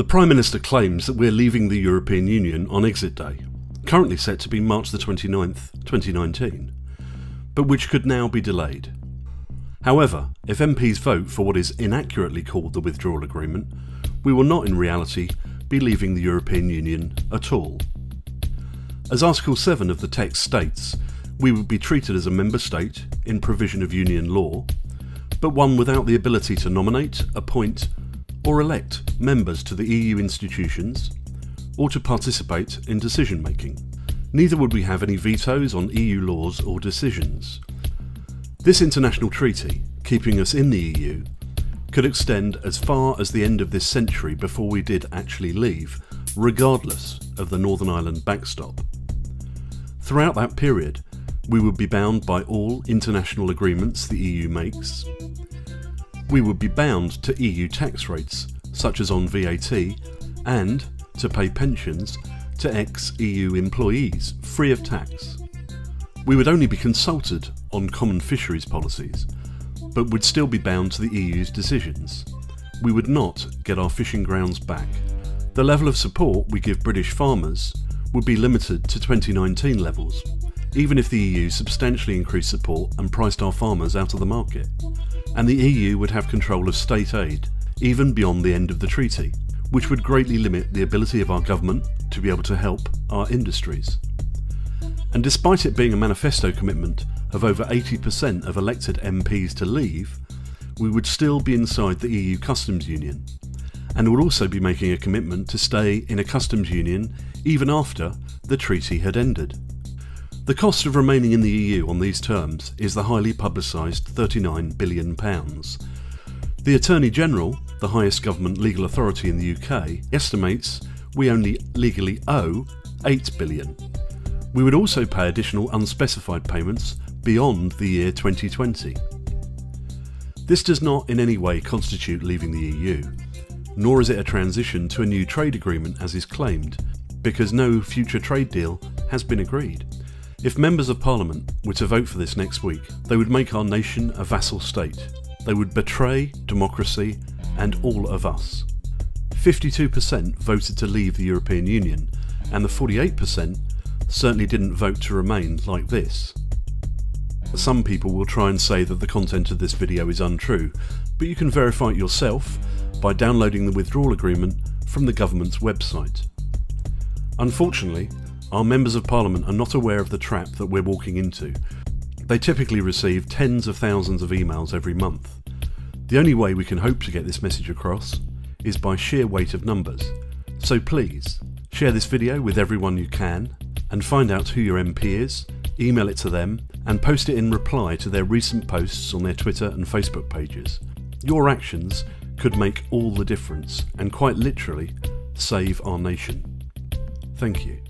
The Prime Minister claims that we're leaving the European Union on exit day, currently set to be March the 29th, 2019, but which could now be delayed. However, if MPs vote for what is inaccurately called the withdrawal agreement, we will not in reality be leaving the European Union at all. As Article 7 of the text states, we would be treated as a member state in provision of union law, but one without the ability to nominate, appoint or elect members to the EU institutions or to participate in decision making. Neither would we have any vetoes on EU laws or decisions. This international treaty, keeping us in the EU, could extend as far as the end of this century before we did actually leave, regardless of the Northern Ireland backstop. Throughout that period, we would be bound by all international agreements the EU makes. We would be bound to EU tax rates, such as on VAT, and to pay pensions to ex-EU employees free of tax. We would only be consulted on common fisheries policies, but would still be bound to the EU's decisions. We would not get our fishing grounds back. The level of support we give British farmers would be limited to 2019 levels, even if the EU substantially increased support and priced our farmers out of the market. And the EU would have control of state aid, even beyond the end of the treaty, which would greatly limit the ability of our government to be able to help our industries. And despite it being a manifesto commitment of over 80% of elected MPs to leave, we would still be inside the EU customs union, and would also be making a commitment to stay in a customs union even after the treaty had ended. The cost of remaining in the EU on these terms is the highly publicised £39 billion. The Attorney General, the highest government legal authority in the UK, estimates we only legally owe £8 billion. We would also pay additional unspecified payments beyond the year 2020. This does not in any way constitute leaving the EU, nor is it a transition to a new trade agreement as is claimed, because no future trade deal has been agreed. If members of Parliament were to vote for this next week, they would make our nation a vassal state. They would betray democracy and all of us. 52% voted to leave the European Union, and the 48% certainly didn't vote to remain like this. Some people will try and say that the content of this video is untrue, but you can verify it yourself by downloading the withdrawal agreement from the government's website. Unfortunately, our members of Parliament are not aware of the trap that we're walking into. They typically receive tens of thousands of emails every month. The only way we can hope to get this message across is by sheer weight of numbers. So please, share this video with everyone you can, and find out who your MP is, email it to them, and post it in reply to their recent posts on their Twitter and Facebook pages. Your actions could make all the difference, and quite literally, save our nation. Thank you.